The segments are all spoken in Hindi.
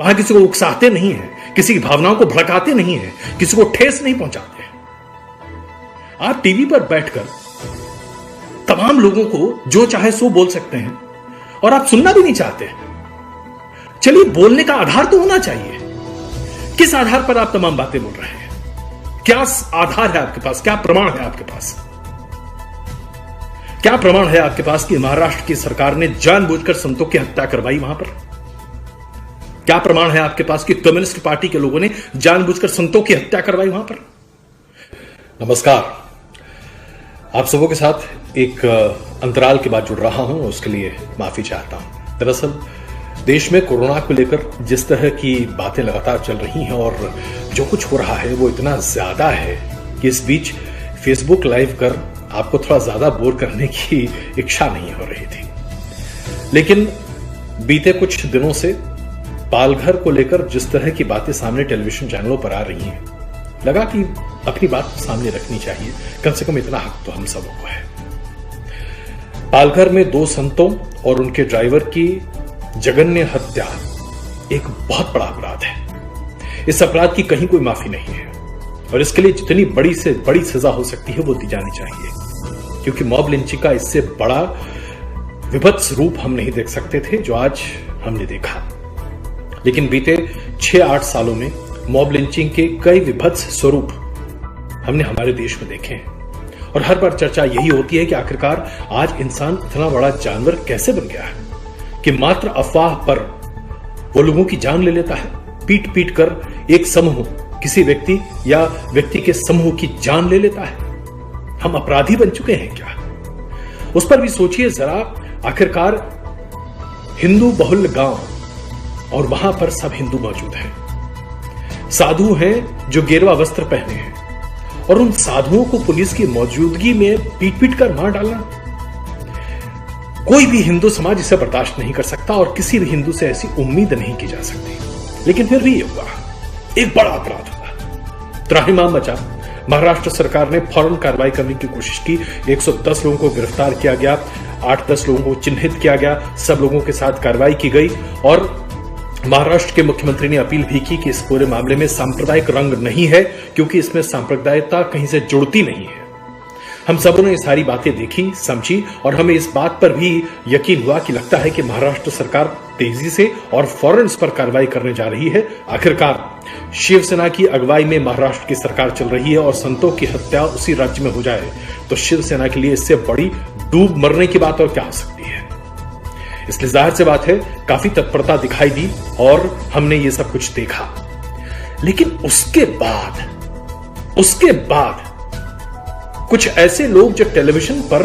वहां किसी को उकसाते नहीं है, किसी की भावनाओं को भड़काते नहीं है, किसी को ठेस नहीं पहुंचाते। आप टीवी पर बैठकर तमाम लोगों को जो चाहे सो बोल सकते हैं और आप सुनना भी नहीं चाहते। चलिए, बोलने का आधार तो होना चाहिए। किस आधार पर आप तमाम बातें बोल रहे हैं? क्या आधार है आपके पास? क्या प्रमाण है आपके पास? क्या प्रमाण है आपके पास कि महाराष्ट्र की सरकार ने जानबूझकर संतों की हत्या करवाई वहां पर? क्या प्रमाण है आपके पास कि कम्युनिस्ट पार्टी के लोगों ने जानबूझकर संतों की हत्या करवाई वहां पर? नमस्कार, आप सबों के साथ एक अंतराल के बाद जुड़ रहा हूं, उसके लिए माफी चाहता हूं। दरअसल देश में कोरोना को लेकर जिस तरह की बातें लगातार चल रही हैं और जो कुछ हो रहा है वो इतना ज्यादा है कि इस बीच फेसबुक लाइव कर आपको थोड़ा ज्यादा बोर करने की इच्छा नहीं हो रही थी। लेकिन बीते कुछ दिनों से पालघर को लेकर जिस तरह की बातें सामने टेलीविजन चैनलों पर आ रही हैं, लगा कि अपनी बात सामने रखनी चाहिए। कम से कम इतना हक तो हम सबों को है। पालघर में 2 संतों और उनके ड्राइवर की जघन्य हत्या एक बहुत बड़ा अपराध है। इस अपराध की कहीं कोई माफी नहीं है और इसके लिए जितनी बड़ी से बड़ी सजा हो सकती है वो दी जानी चाहिए, क्योंकि मॉब लिंचिंग का इससे बड़ा विभत्स रूप हम नहीं देख सकते थे जो आज हमने देखा। लेकिन बीते 6-8 सालों में मॉब लिंचिंग के कई विभत्स स्वरूप हमने हमारे देश में देखे हैं और हर बार चर्चा यही होती है कि आखिरकार आज इंसान इतना बड़ा जानवर कैसे बन गया है कि मात्र अफवाह पर वो लोगों की जान ले लेता है। पीट पीट कर एक समूह किसी व्यक्ति या व्यक्ति के समूह की जान ले लेता है। हम अपराधी बन चुके हैं क्या? उस पर भी सोचिए जरा। आखिरकार हिंदू बहुल गांव और वहां पर सब हिंदू मौजूद हैं। साधु हैं जो गेरुआ वस्त्र पहने हैं और उन साधुओं को पुलिस की मौजूदगी में पीट पीट कर मार डालना, कोई भी हिंदू समाज इसे बर्दाश्त नहीं कर सकता और किसी भी हिंदू से ऐसी उम्मीद नहीं की जा सकती। लेकिन फिर भी ये हुआ, एक बड़ा अपराध हुआ, त्राहिमाम मचा। महाराष्ट्र सरकार ने फौरन कार्रवाई करने की कोशिश की। 110 लोगों को गिरफ्तार किया गया, 8-10 लोगों को चिन्हित किया गया, सब लोगों के साथ कार्रवाई की गई और महाराष्ट्र के मुख्यमंत्री ने अपील भी की कि इस पूरे मामले में सांप्रदायिक रंग नहीं है, क्योंकि इसमें सांप्रदायिकता कहीं से जुड़ती नहीं है। हम सबों ने ये सारी बातें देखी, समझी और हमें इस बात पर भी यकीन हुआ कि लगता है कि महाराष्ट्र सरकार तेजी से और फौरन इस पर कार्रवाई करने जा रही है। आखिरकार शिवसेना की अगुवाई में महाराष्ट्र की सरकार चल रही है और संतों की हत्या उसी राज्य में हो जाए तो शिवसेना के लिए इससे बड़ी डूब मरने की बात और क्या हो सकती है। इसलिए जाहिर सी बात है काफी तत्परता दिखाई दी और हमने ये सब कुछ देखा। लेकिन उसके बाद कुछ ऐसे लोग जो टेलीविजन पर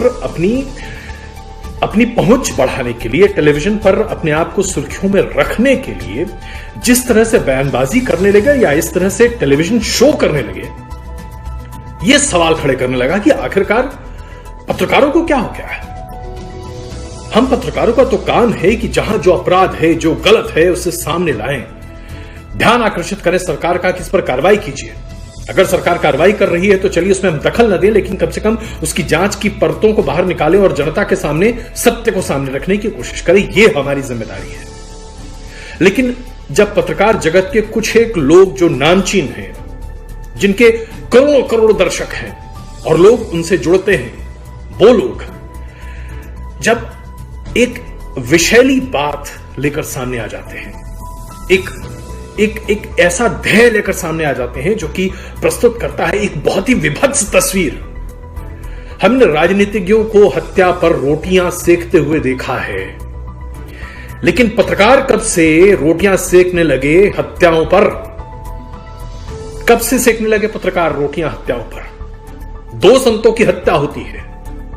अपनी पहुंच बढ़ाने के लिए, टेलीविजन पर अपने आप को सुर्खियों में रखने के लिए जिस तरह से बयानबाजी करने लगे या इस तरह से टेलीविजन शो करने लगे, यह सवाल खड़े करने लगा कि आखिरकार पत्रकारों को क्या हो गया है। हम पत्रकारों का तो काम है कि जहां जो अपराध है, जो गलत है, उसे सामने लाएं, ध्यान आकर्षित करें सरकार का कि इस पर कार्रवाई कीजिए। अगर सरकार कार्रवाई कर रही है तो चलिए उसमें हम दखल न दें, लेकिन कम से कम उसकी जांच की परतों को बाहर निकालें और जनता के सामने सत्य को सामने रखने की कोशिश करें। यह हमारी जिम्मेदारी है। लेकिन जब पत्रकार जगत के कुछ एक लोग जो नामचीन हैं, जिनके करोड़ों करोड़ दर्शक हैं और लोग उनसे जुड़ते हैं, वो लोग जब एक विषैली बात लेकर सामने आ जाते हैं, एक ऐसा ध्येय लेकर सामने आ जाते हैं जो कि प्रस्तुत करता है एक बहुत ही विभत्स तस्वीर। हमने राजनीतिज्ञों को हत्या पर रोटियां सेकते हुए देखा है, लेकिन पत्रकार कब से रोटियां सेकने लगे हत्याओं पर? कब से सेकने लगे पत्रकार रोटियां हत्याओं पर? 2 संतों की हत्या होती है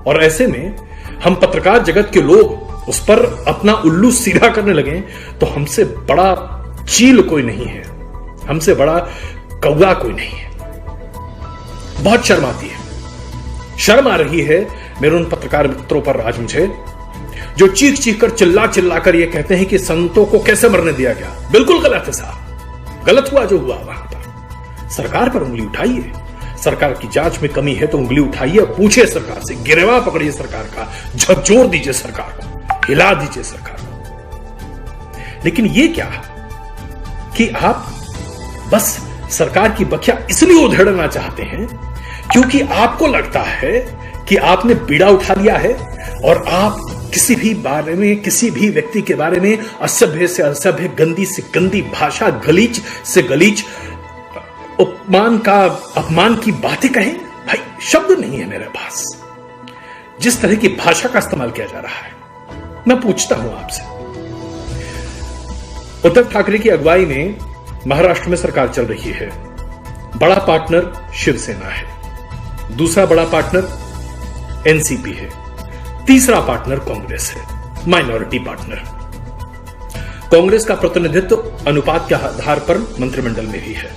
और ऐसे में हम पत्रकार जगत के लोग उस पर अपना उल्लू सीधा करने लगे तो हमसे बड़ा चील कोई नहीं है, हमसे बड़ा कौवा कोई नहीं है। बहुत शर्म आती है, शर्म आ रही है मेरे उन पत्रकार मित्रों पर आज मुझे, जो चीख चीख कर चिल्ला चिल्ला कर ये कहते हैं कि संतों को कैसे मरने दिया गया। बिल्कुल गलत है साहब, गलत हुआ जो हुआ वहां पर। सरकार पर उंगली उठाइए, सरकार की जांच में कमी है तो उंगली उठाइए, पूछिए सरकार से, गिरवा पकड़िए सरकार का, झकझोर दीजिए सरकार को, हिला दीजिए सरकार को। लेकिन ये क्या, कि आप बस सरकार की बखिया इसलिए उधेड़ना चाहते हैं क्योंकि आपको लगता है कि आपने बीड़ा उठा लिया है और आप किसी भी बारे में, किसी भी व्यक्ति के बारे में असभ्य से असभ्य, गंदी से गंदी भाषा, गलीच से गलीच, अपमान की बातें कहें। भाई शब्द नहीं है मेरे पास जिस तरह की भाषा का इस्तेमाल किया जा रहा है। मैं पूछता हूं आपसे, उद्धव ठाकरे की अगुवाई में महाराष्ट्र में सरकार चल रही है। बड़ा पार्टनर शिवसेना है, दूसरा बड़ा पार्टनर एनसीपी है, तीसरा पार्टनर कांग्रेस है, माइनॉरिटी पार्टनर। कांग्रेस का प्रतिनिधित्व अनुपात के आधार पर मंत्रिमंडल में भी है।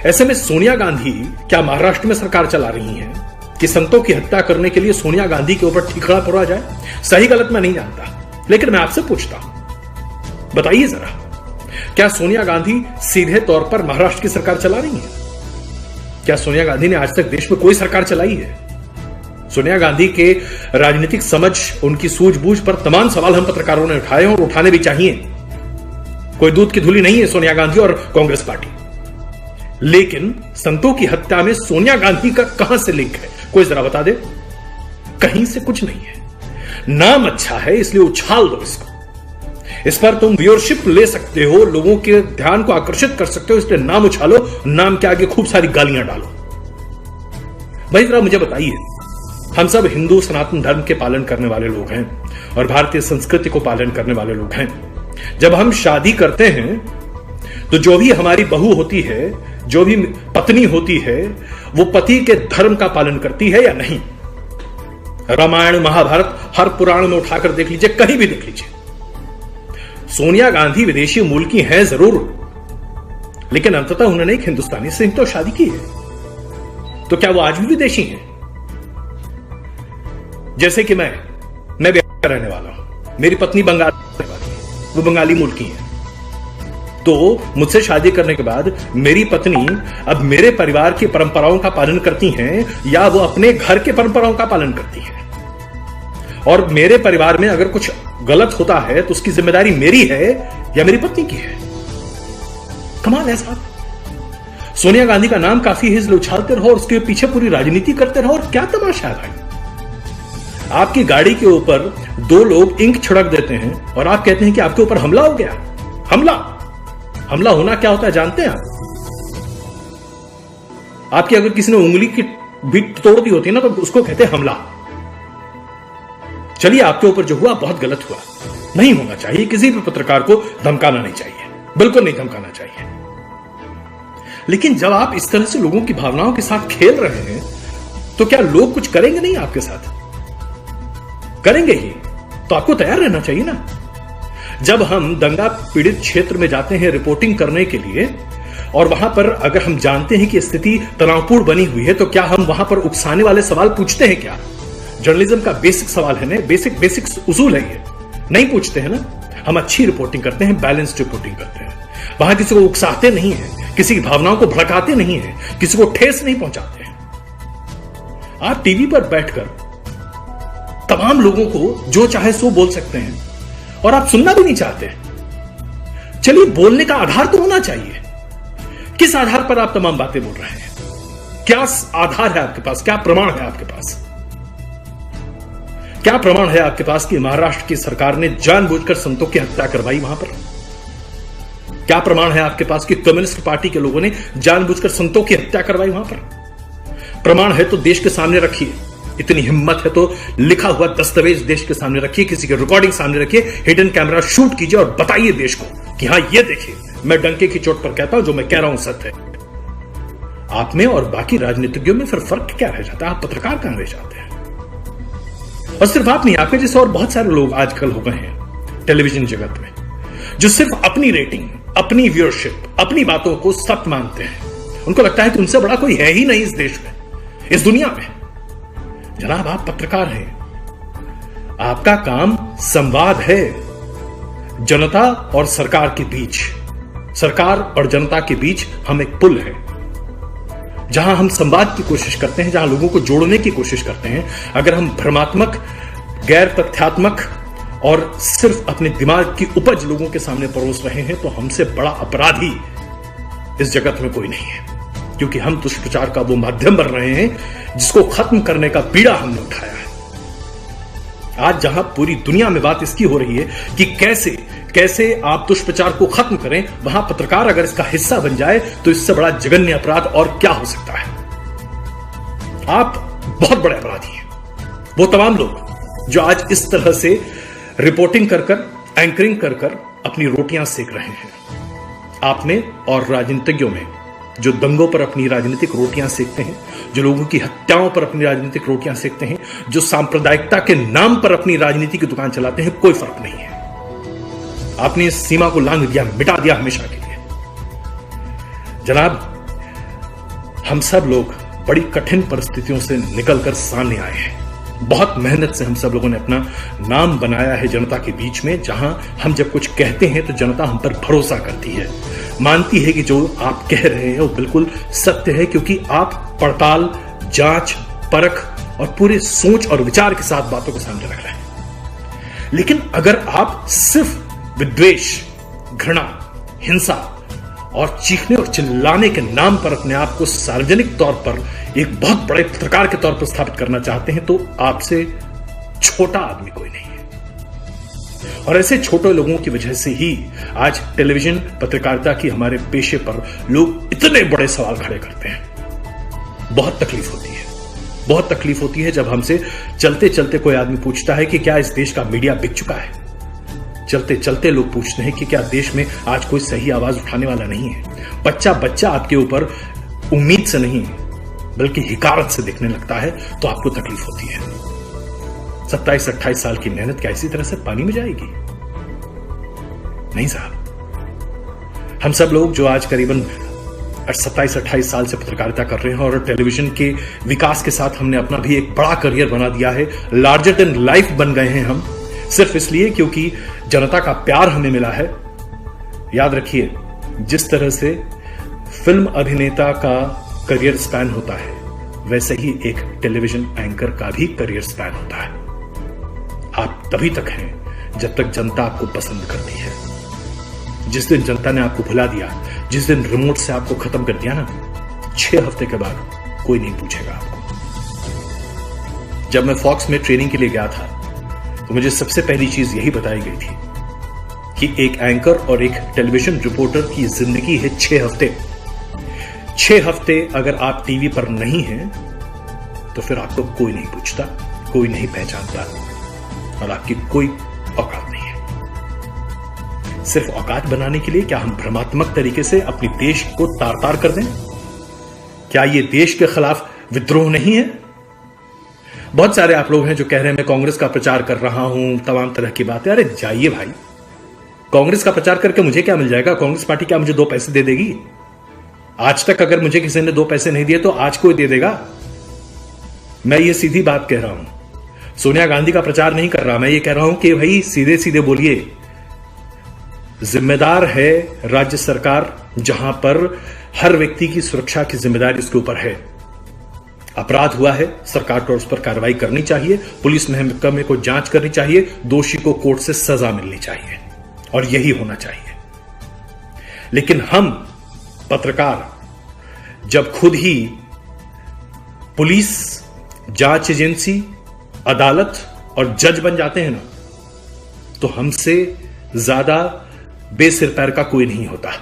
ऐसे में सोनिया गांधी क्या महाराष्ट्र में सरकार चला रही हैं कि संतों की हत्या करने के लिए सोनिया गांधी के ऊपर ठिकाना फोड़ा जाए? सही गलत मैं नहीं जानता, लेकिन मैं आपसे पूछता हूं, बताइए जरा, क्या सोनिया गांधी सीधे तौर पर महाराष्ट्र की सरकार चला रही है? क्या सोनिया गांधी ने आज तक देश में कोई सरकार चलाई है? सोनिया गांधी के राजनीतिक समझ, उनकी सूझबूझ पर तमाम सवाल हम पत्रकारों ने उठाए और उठाने भी चाहिए। कोई दूध की धुली नहीं है सोनिया गांधी और कांग्रेस पार्टी। लेकिन संतों की हत्या में सोनिया गांधी का कहां से लिंक है? कोई जरा बता दे। कहीं से कुछ नहीं है। नाम अच्छा है इसलिए उछाल दो इसको। इस पर तुम व्यूअरशिप ले सकते हो, लोगों के ध्यान को आकर्षित कर सकते हो, इसलिए नाम उछालो, नाम के आगे खूब सारी गालियां डालो। भाई जरा मुझे बताइए, हम सब हिंदू सनातन धर्म के पालन करने वाले लोग हैं और भारतीय संस्कृति को पालन करने वाले लोग हैं। जब हम शादी करते हैं तो जो भी हमारी बहू होती है, जो भी पत्नी होती है, वो पति के धर्म का पालन करती है या नहीं? रामायण महाभारत हर पुराण में उठाकर देख लीजिए, कहीं भी देख लीजिए। सोनिया गांधी विदेशी मूल की हैं जरूर, लेकिन अंततः उन्होंने एक हिंदुस्तानी से तो शादी की है। तो क्या वो आज भी विदेशी हैं? जैसे कि मैं बिहार का रहने वाला हूं, मेरी पत्नी बंगाल रहने वाली है, वो बंगाली मूल की है। तो मुझसे शादी करने के बाद मेरी पत्नी अब मेरे परिवार की परंपराओं का पालन करती हैं या वो अपने घर के परंपराओं का पालन करती हैं? और मेरे परिवार में अगर कुछ गलत होता है तो उसकी जिम्मेदारी मेरी है या मेरी पत्नी की है? कमाल है साहब। सोनिया गांधी का नाम काफी है इसलिए उछालते रहो और उसके पीछे पूरी राजनीति करते रहो, और क्या तमाशा है भाई? आपकी गाड़ी के ऊपर दो लोग इंक छिड़क देते हैं और आप कहते हैं कि आपके ऊपर हमला हो गया। हमला होना क्या होता है जानते हैं आप? आपकी अगर किसी ने उंगली की भी तोड़ दी होती है ना तो उसको कहते हैं हमला। चलिए, आपके ऊपर जो हुआ बहुत गलत हुआ, नहीं होना चाहिए। किसी भी पत्रकार को धमकाना नहीं चाहिए, बिल्कुल नहीं धमकाना चाहिए। लेकिन जब आप इस तरह से लोगों की भावनाओं के साथ खेल रहे हैं तो क्या लोग कुछ करेंगे नहीं आपके साथ? करेंगे ही, तो आपको तैयार रहना चाहिए ना। जब हम दंगा पीड़ित क्षेत्र में जाते हैं रिपोर्टिंग करने के लिए और वहां पर अगर हम जानते हैं कि स्थिति तनावपूर्ण बनी हुई है, तो क्या हम वहां पर उकसाने वाले सवाल पूछते हैं क्या? जर्नलिज्म का बेसिक सवाल है ना, बेसिक उसूल है ये, नहीं पूछते हैं ना। हम अच्छी रिपोर्टिंग करते हैं, बैलेंस्ड रिपोर्टिंग करते हैं, वहां किसी को उकसाते नहीं है, किसी की भावनाओं को भड़काते नहीं है, किसी को ठेस नहीं पहुंचाते हैं। आप टीवी पर बैठकर तमाम लोगों को जो चाहे सो बोल सकते हैं और आप सुनना भी नहीं चाहते। चलिए, बोलने का आधार तो होना चाहिए। किस आधार पर आप तमाम बातें बोल रहे हैं? क्या आधार है आपके पास? क्या प्रमाण है आपके पास? क्या प्रमाण है आपके पास कि महाराष्ट्र की सरकार ने जानबूझकर संतों की हत्या करवाई वहां पर? क्या प्रमाण है आपके पास कि कम्युनिस्ट पार्टी के लोगों ने जानबूझकर संतों की हत्या करवाई वहां पर? प्रमाण है तो देश के सामने रखिए। इतनी हिम्मत है तो लिखा हुआ दस्तावेज देश के सामने रखिए, किसी की रिकॉर्डिंग सामने रखिए, हिडन कैमरा शूट कीजिए और बताइए देश को कि हां ये देखिए, मैं डंके की चोट पर कहता हूं, जो मैं कह रहा हूं सत्य है। आप में और बाकी राजनीतिज्ञों में फिर फर्क क्या रह जाता है? आप पत्रकार कहां रह जाते हैं? और सिर्फ आप नहीं, आपके जैसे और बहुत सारे लोग आजकल हो गए हैं टेलीविजन जगत में, जो सिर्फ अपनी रेटिंग, अपनी व्यूअरशिप, अपनी बातों को सत्य मानते हैं। उनको लगता है कि उनसे बड़ा कोई है ही नहीं इस देश में, इस दुनिया में। जनाब, आप पत्रकार हैं, आपका काम संवाद है जनता और सरकार के बीच। सरकार और जनता के बीच हम एक पुल है, जहां हम संवाद की कोशिश करते हैं, जहां लोगों को जोड़ने की कोशिश करते हैं। अगर हम भ्रमात्मक, गैर तथ्यात्मक और सिर्फ अपने दिमाग की उपज लोगों के सामने परोस रहे हैं, तो हमसे बड़ा अपराधी इस जगत में कोई नहीं है, क्योंकि हम दुष्प्रचार का वो माध्यम बन रहे हैं जिसको खत्म करने का बीड़ा हमने उठाया है। आज जहां पूरी दुनिया में बात इसकी हो रही है कि कैसे आप दुष्प्रचार को खत्म करें, वहां पत्रकार अगर इसका हिस्सा बन जाए तो इससे बड़ा जघन्य अपराध और क्या हो सकता है। आप बहुत बड़े अपराधी हैं, वो तमाम लोग जो आज इस तरह से रिपोर्टिंग कर एंकरिंग कर अपनी रोटियां सेक रहे हैं। आप में और राजनीतिज्ञों में जो दंगों पर अपनी राजनीतिक रोटियां सेकते हैं, जो लोगों की हत्याओं पर अपनी राजनीतिक रोटियां सेकते हैं, जो सांप्रदायिकता के नाम पर अपनी राजनीति की दुकान चलाते हैं, कोई फर्क नहीं है। आपने इस सीमा को लांघ दिया, मिटा दिया हमेशा के लिए। जनाब, हम सब लोग बड़ी कठिन परिस्थितियों से निकलकर सामने आए हैं। बहुत मेहनत से हम सब लोगों ने अपना नाम बनाया है जनता के बीच में, जहां हम जब कुछ कहते हैं तो जनता हम पर भरोसा करती है, मानती है कि जो आप कह रहे हैं वो बिल्कुल सत्य है, क्योंकि आप पड़ताल, जांच, परख और पूरे सोच और विचार के साथ बातों को सामने रख रहे हैं। लेकिन अगर आप सिर्फ विद्वेष, घृणा, हिंसा और चीखने और चिल्लाने के नाम पर अपने आप को सार्वजनिक तौर पर एक बहुत बड़े पत्रकार के तौर पर स्थापित करना चाहते हैं, तो आपसे छोटा आदमी कोई नहीं है। और ऐसे छोटे लोगों की वजह से ही आज टेलीविजन पत्रकारिता की हमारे पेशे पर लोग इतने बड़े सवाल खड़े करते हैं। बहुत तकलीफ होती है, बहुत तकलीफ होती है जब हमसे चलते चलते कोई आदमी पूछता है कि क्या इस देश का मीडिया बिक चुका है। चलते चलते लोग पूछते हैं कि क्या देश में आज कोई सही आवाज उठाने वाला नहीं है। बच्चा आपके ऊपर उम्मीद से नहीं बल्कि हिकारत से देखने लगता है, तो आपको तकलीफ होती है। 27-28 साल की मेहनत क्या इसी तरह से पानी में जाएगी? नहीं साहब, हम सब लोग जो आज करीबन 27-28 साल से पत्रकारिता कर रहे हैं और टेलीविजन के विकास के साथ हमने अपना भी एक बड़ा करियर बना दिया है, लार्जर देन लाइफ बन गए हैं हम, सिर्फ इसलिए क्योंकि जनता का प्यार हमें मिला है। याद रखिए, जिस तरह से फिल्म अभिनेता का करियर स्पैन होता है, वैसे ही एक टेलीविजन एंकर का भी करियर स्पैन होता है। आप तभी तक हैं जब तक जनता आपको पसंद करती है। जिस दिन जनता ने आपको भुला दिया, जिस दिन रिमोट से आपको खत्म कर दिया ना, 6 हफ्ते के बाद कोई नहीं पूछेगा आपको। जब मैं फॉक्स में ट्रेनिंग के लिए गया था तो मुझे सबसे पहली चीज यही बताई गई थी कि एक एंकर और एक टेलीविजन रिपोर्टर की जिंदगी है 6 हफ्ते। 6 हफ्ते अगर आप टीवी पर नहीं हैं तो फिर आपको कोई नहीं पूछता, कोई नहीं पहचानता और आपकी कोई औकात नहीं है। सिर्फ औकात बनाने के लिए क्या हम भ्रमात्मक तरीके से अपने देश को तार तार कर दें? क्या यह देश के खिलाफ विद्रोह नहीं है? बहुत सारे आप लोग हैं जो कह रहे हैं मैं कांग्रेस का प्रचार कर रहा हूं, तमाम तरह की बातें। अरे जाइए भाई, कांग्रेस का प्रचार करके मुझे क्या मिल जाएगा? कांग्रेस पार्टी क्या मुझे 2 पैसे दे देगी? आज तक अगर मुझे किसी ने 2 पैसे नहीं दिए तो आज कोई दे देगा? मैं ये सीधी बात कह रहा हूं, सोनिया गांधी का प्रचार नहीं कर रहा। मैं ये कह रहा हूं कि भाई सीधे सीधे बोलिए। जिम्मेदार है राज्य सरकार, जहां पर हर व्यक्ति की सुरक्षा की जिम्मेदारी उसके ऊपर है। अपराध हुआ है, सरकार को उस पर कार्रवाई करनी चाहिए, पुलिस महकमे को जांच करनी चाहिए, दोषी को कोर्ट से सजा मिलनी चाहिए और यही होना चाहिए। लेकिन हम पत्रकार जब खुद ही पुलिस, जांच एजेंसी, अदालत और जज बन जाते हैं ना, तो हमसे ज्यादा बेसिर पैर का कोई नहीं होता।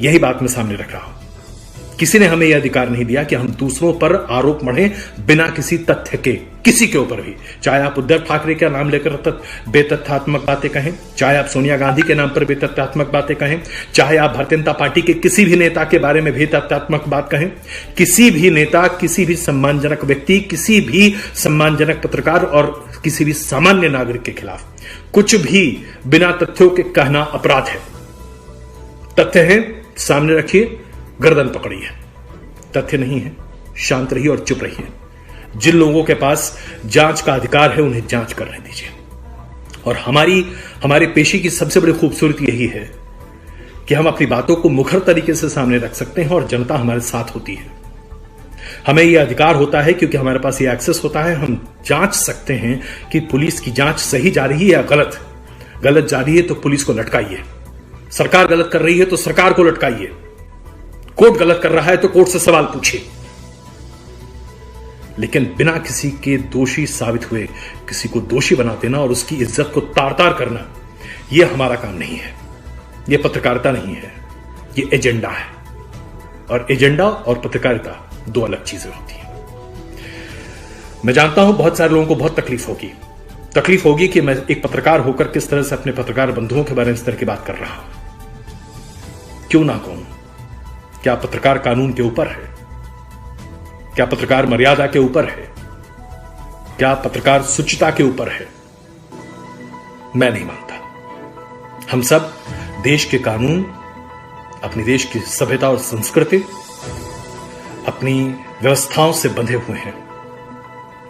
यही बात मैं सामने रख रहा हूं। किसी ने हमें यह अधिकार नहीं दिया कि हम दूसरों पर आरोप मढ़ें बिना किसी तथ्य के, किसी के ऊपर भी। चाहे आप उद्धव ठाकरे का नाम लेकर बेतथ्यात्मक बातें कहें, चाहे आप सोनिया गांधी के नाम पर बेतथ्यात्मक बातें कहें, चाहे आप भारतीय जनता पार्टी के किसी भी नेता के बारे में बेतथ्यात्मक बात कहें, किसी भी नेता, किसी भी सम्मानजनक व्यक्ति, किसी भी सम्मानजनक पत्रकार और किसी भी सामान्य नागरिक के खिलाफ कुछ भी बिना तथ्यों के कहना अपराध है। तथ्य है, सामने रखिए, गर्दन पकड़िए। तथ्य नहीं है, शांत रहिए और चुप रहिए। जिन लोगों के पास जांच का अधिकार है उन्हें जांच करने दीजिए। और हमारे पेशे की सबसे बड़ी खूबसूरती यही है कि हम अपनी बातों को मुखर तरीके से सामने रख सकते हैं और जनता हमारे साथ होती है। हमें यह अधिकार होता है क्योंकि हमारे पास ये एक्सेस होता है, हम जांच सकते हैं कि पुलिस की जांच सही जा रही है या गलत। गलत जा रही है तो पुलिस को लटकाइए, सरकार गलत कर रही है तो सरकार को लटकाइए, कोर्ट गलत कर रहा है तो कोर्ट से सवाल पूछिए। लेकिन बिना किसी के दोषी साबित हुए किसी को दोषी बना देना और उसकी इज्जत को तार तार करना, यह हमारा काम नहीं है, यह पत्रकारिता नहीं है, यह एजेंडा है। और एजेंडा और पत्रकारिता दो अलग चीजें होती हैं। मैं जानता हूं बहुत सारे लोगों को बहुत तकलीफ होगी कि मैं एक पत्रकार होकर किस तरह से अपने पत्रकार बंधुओं के बारे में इस तरह की बात कर रहा हूं। क्यों ना कहूं? क्या पत्रकार कानून के ऊपर है? क्या पत्रकार मर्यादा के ऊपर है? क्या पत्रकार शुचिता के ऊपर है? मैं नहीं मानता। हम सब देश के कानून, अपनी देश की सभ्यता और संस्कृति, अपनी व्यवस्थाओं से बंधे हुए हैं।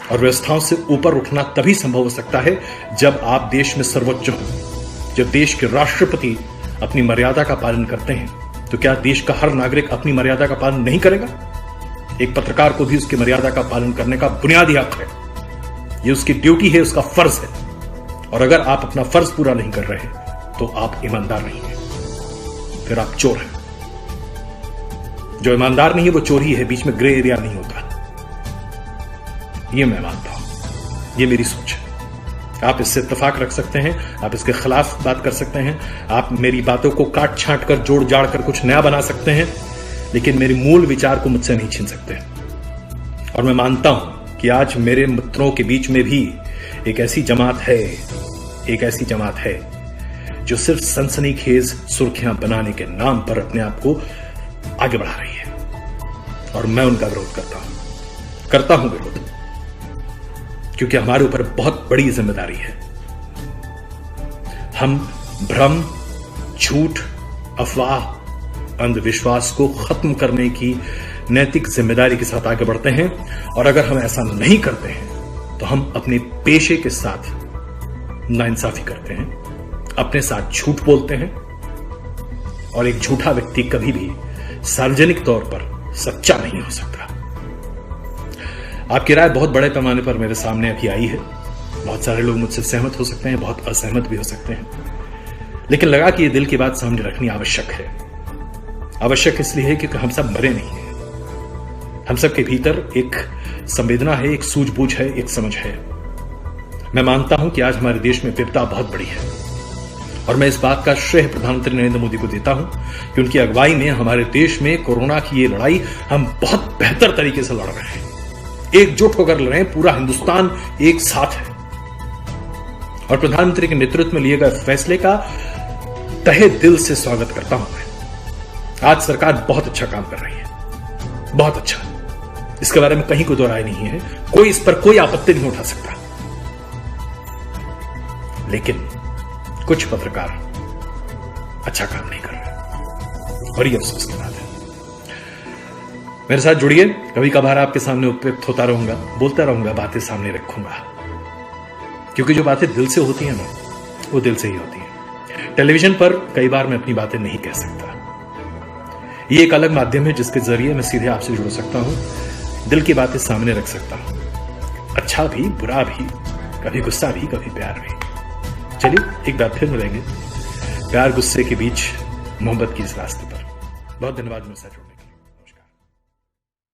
और व्यवस्थाओं से ऊपर उठना तभी संभव हो सकता है जब आप देश में सर्वोच्च हो। जब देश के राष्ट्रपति अपनी मर्यादा का पालन करते हैं तो क्या देश का हर नागरिक अपनी मर्यादा का पालन नहीं करेगा? एक पत्रकार को भी उसकी मर्यादा का पालन करने का बुनियादी हक है। यह उसकी ड्यूटी है, उसका फर्ज है। और अगर आप अपना फर्ज पूरा नहीं कर रहे तो आप ईमानदार नहीं हैं, फिर आप चोर हैं। जो ईमानदार नहीं है वो चोर ही है, बीच में ग्रे एरिया नहीं होता। ये मैं मानता हूं, ये मेरी सोच है। आप इससे इत्तेफाक रख सकते हैं, आप इसके खिलाफ बात कर सकते हैं, आप मेरी बातों को काट छांट कर जोड़ जाड़ कर कुछ नया बना सकते हैं, लेकिन मेरे मूल विचार को मुझसे नहीं छीन सकते। और मैं मानता हूं कि आज मेरे मित्रों के बीच में भी एक ऐसी जमात है जो सिर्फ सनसनीखेज सुर्खियां बनाने के नाम पर अपने आप को आगे बढ़ा रही है। और मैं उनका विरोध करता हूं विरोध, क्योंकि हमारे ऊपर बहुत बड़ी जिम्मेदारी है। हम भ्रम, झूठ, अफवाह, अंधविश्वास को खत्म करने की नैतिक जिम्मेदारी के साथ आगे बढ़ते हैं। और अगर हम ऐसा नहीं करते हैं तो हम अपने पेशे के साथ नाइंसाफी करते हैं, अपने साथ झूठ बोलते हैं। और एक झूठा व्यक्ति कभी भी सार्वजनिक तौर पर सच्चा नहीं हो सकता। आपकी राय बहुत बड़े पैमाने पर मेरे सामने अभी आई है। बहुत सारे लोग मुझसे सहमत हो सकते हैं, बहुत असहमत भी हो सकते हैं, लेकिन लगा कि यह दिल की बात सामने रखनी आवश्यक है। आवश्यक इसलिए है क्योंकि हम सब मरे नहीं हैं। हम सब के भीतर एक संवेदना है, एक सूझबूझ है, एक समझ है। मैं मानता हूं कि आज हमारे देश में विपदा बहुत बड़ी है और मैं इस बात का श्रेय प्रधानमंत्री नरेंद्र मोदी को देता हूं कि उनकी अगुवाई में हमारे देश में कोरोना की ये लड़ाई हम बहुत बेहतर तरीके से लड़ रहे हैं। एकजुट होकर लड़ रहे हैं, पूरा हिंदुस्तान एक साथ है। और प्रधानमंत्री के नेतृत्व में लिए गए फैसले का तहे दिल से स्वागत करता हूं मैं। आज सरकार बहुत अच्छा काम कर रही है, बहुत अच्छा। इसके बारे में कहीं कोई दो राय नहीं है, कोई इस पर कोई आपत्ति नहीं उठा सकता। लेकिन कुछ पत्रकार अच्छा काम नहीं कर रहे और ये अफसोस की बात है। मेरे साथ जुड़िए, कभी कभार आपके सामने उपयुक्त होता रहूंगा, बोलता रहूंगा, बातें सामने रखूंगा, क्योंकि जो बातें दिल से होती हैं ना, वो दिल से ही होती हैं। टेलीविजन पर कई बार मैं अपनी बातें नहीं कह सकता। ये एक अलग माध्यम है जिसके जरिए मैं सीधे आपसे जुड़ सकता हूं, दिल की बातें सामने रख सकता हूं, अच्छा भी, बुरा भी, कभी गुस्सा भी, कभी प्यार भी। चलिए एक बार फिर मिलेंगे प्यार गुस्से के बीच मोहब्बत की इस रास्ते पर। बहुत धन्यवाद मेरे साथ जुड़ने के लिए।